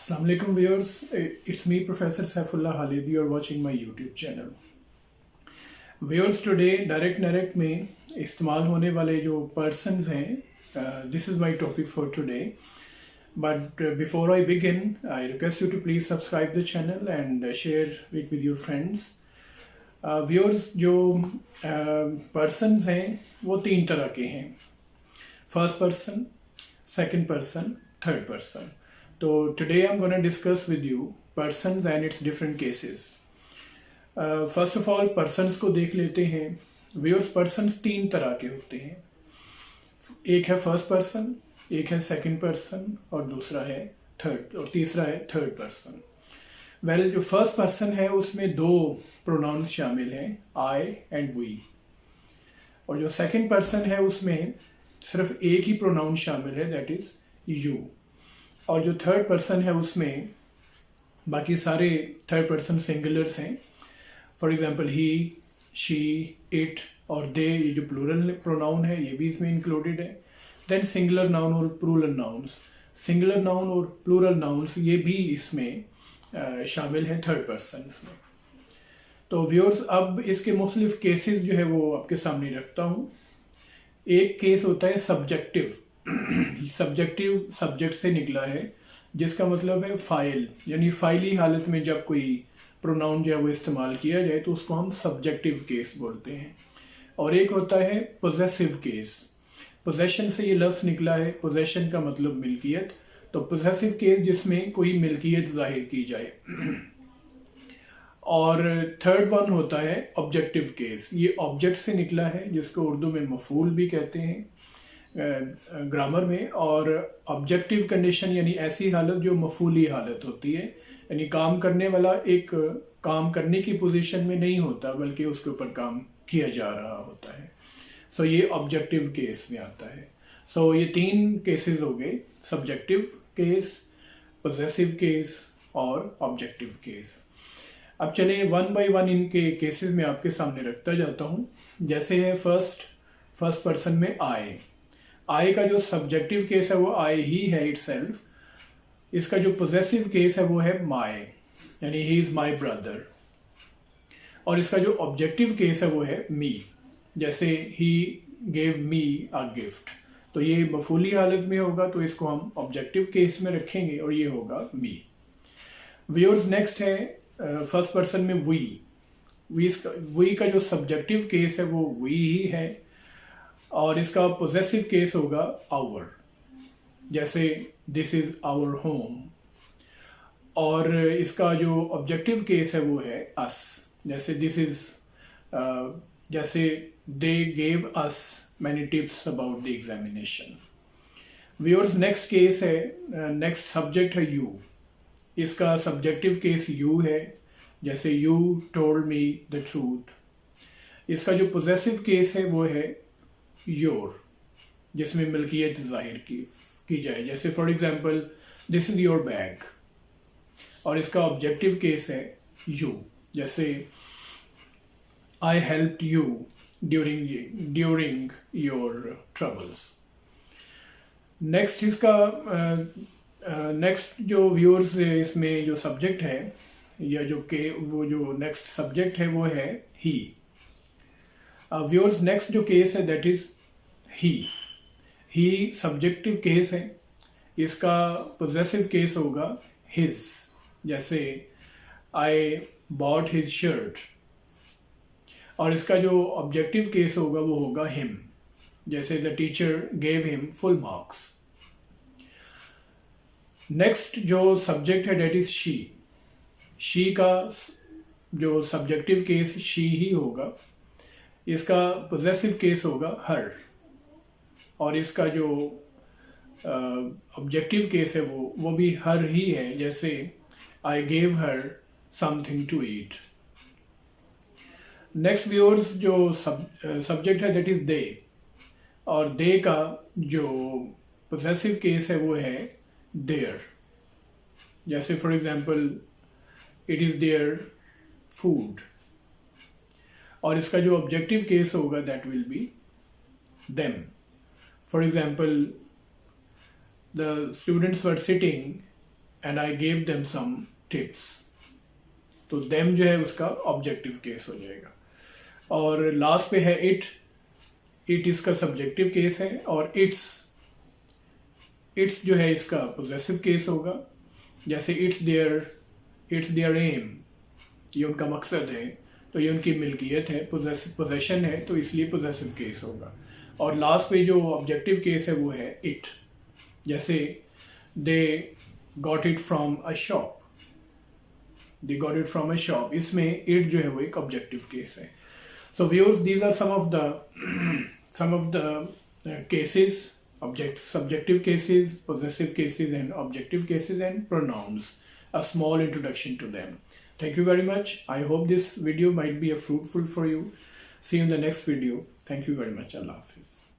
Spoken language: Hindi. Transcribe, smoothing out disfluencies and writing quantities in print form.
Assalamu alaikum viewers, it's me Professor Saifullah Khalid. You are watching my YouTube channel. Viewers, today direct में इस्तेमाल होने वाले जो persons हैं, this is my topic for today. But before I begin, I request you to please subscribe the channel and share it with your friends. Viewers, जो persons हैं वो तीन तरह के हैं. First person, second person, third person. So today I'm going to discuss with you persons and its different cases. First of all, persons को देख लेते हैं. Viewers, persons तीन तरह के होते हैं. एक है first person, एक है second person और दूसरा है third और तीसरा है third person. Well, जो first person है उसमें दो pronouns शामिल हैं, I and we. और जो second person है उसमें सिर्फ एक ही pronoun शामिल है, that is you. और जो थर्ड पर्सन है उसमें बाकी सारे थर्ड पर्सन सिंगुलर्स हैं. For example he, she, it और दे, ये जो प्लूरल प्रोनाउन है ये भी इसमें इंक्लूडेड है. देन सिंगुलर नाउन और प्लूरल नाउन्स, सिंगुलर नाउन और प्लूरल नाउन्स ये भी इसमें शामिल हैं थर्ड पर्सन में. तो व्यूअर्स, अब इसके मुख्तलिफ केसेस जो है वो आपके सामने रखता हूँ. एक केस होता है सब्जेक्टिव. सब्जेक्टिव सब्जेक्ट से निकला है, जिसका मतलब है फाइल, यानी फाइली हालत में जब कोई प्रोनाउन जो है वो इस्तेमाल किया जाए तो उसको हम सब्जेक्टिव केस बोलते हैं. और एक होता है पोजेसिव केस. पोजेशन से ये लफ्ज़ निकला है, पोजेशन का मतलब मिल्कियत. तो पोजेसिव केस जिसमें कोई मिल्कियत जाहिर की जाए. और थर्ड वन होता है ऑब्जेक्टिव केस. ये ऑब्जेक्ट से निकला है, जिसको उर्दू में मफूल भी कहते हैं ग्रामर में. और ऑब्जेक्टिव कंडीशन यानी ऐसी हालत जो मफूली हालत होती है, यानी काम करने वाला एक काम करने की पोजीशन में नहीं होता बल्कि उसके ऊपर काम किया जा रहा होता है. सो ये ऑब्जेक्टिव केस में आता है. सो ये तीन केसेस हो गए, सब्जेक्टिव केस, पोजेसिव केस और ऑब्जेक्टिव केस. अब चलिए वन बाय वन इनके केसेस में आपके सामने रखता जाता हूँ. जैसे है फर्स्ट पर्सन में आई का जो सब्जेक्टिव केस है वो आई ही है इटसेल्फ. इसका जो पोजेसिव केस है वो है माई, यानी ही इज माई ब्रदर. और इसका जो ऑब्जेक्टिव केस है वो है मी, जैसे he gave me a gift. तो ये मफूली हालत में होगा तो इसको हम ऑब्जेक्टिव केस में रखेंगे और ये होगा मी. व्यूअर्स, नेक्स्ट है फर्स्ट पर्सन में वी का जो सब्जेक्टिव केस है वो वी ही है. और इसका पोजेसिव केस होगा आवर, जैसे दिस इज आवर होम. और इसका जो ऑब्जेक्टिव केस है वो है अस, जैसे दिस इज, जैसे they gave us many tips about the examination. Viewers, next case है, नेक्स्ट सब्जेक्ट है यू. इसका सब्जेक्टिव केस यू है, जैसे you told me the truth. इसका जो पोजेसिव केस है वो है योर, जिसमें मिल्कियत जाहिर की जाए, जैसे for example this is your bag. और इसका ऑब्जेक्टिव केस है यू, जैसे आई helped you during your troubles. Next इसका नेक्स्ट जो व्यूअर्स इसमें जो सब्जेक्ट है या वो जो नेक्स्ट सब्जेक्ट है वो है ही. व्यूअर्स, नेक्स्ट जो केस है that is he subjective case है. इसका पोजेसिव केस होगा हिज, जैसे आई बॉट हिज शर्ट. और इसका जो ऑब्जेक्टिव केस होगा वो होगा हिम, जैसे the teacher gave him full marks. Next जो सब्जेक्ट है दैट इज शी का जो सब्जेक्टिव केस शी ही होगा. इसका पोजेसिव केस होगा हर. और इसका जो ऑब्जेक्टिव केस है वो भी हर ही है, जैसे I gave her something to eat. Next viewers, जो सब्जेक्ट है दैट इज दे. और दे का जो पोजेसिव केस है वो है देयर, जैसे for example it is their food. और इसका जो ऑब्जेक्टिव केस होगा that will be them. For example the students were sitting and I gave them some tips, तो देम जो है उसका ऑब्जेक्टिव केस हो जाएगा। और लास्ट पे है इट, इट इसका सब्जेक्टिव केस है, और इट्स जो है इसका पोजेसिव केस होगा। जैसे इट्स देयर एम, ये उनका मकसद है, तो ये उनकी मिल्कियत है, पोजेशन है, तो इसलिए पोजेसिव केस होगा। और लास्ट पे जो ऑब्जेक्टिव केस है वो है इट, जैसे they got it from a shop, they got it from a shop, इसमें इट जो है वो एक ऑब्जेक्टिव केस है। So viewers, these are some of the cases, subjective cases, possessive cases, and objective cases, and pronouns. A small introduction to them. Thank you very much. I hope this video might be fruitful for you. See you in the next video. Thank you very much. Allah Hafiz.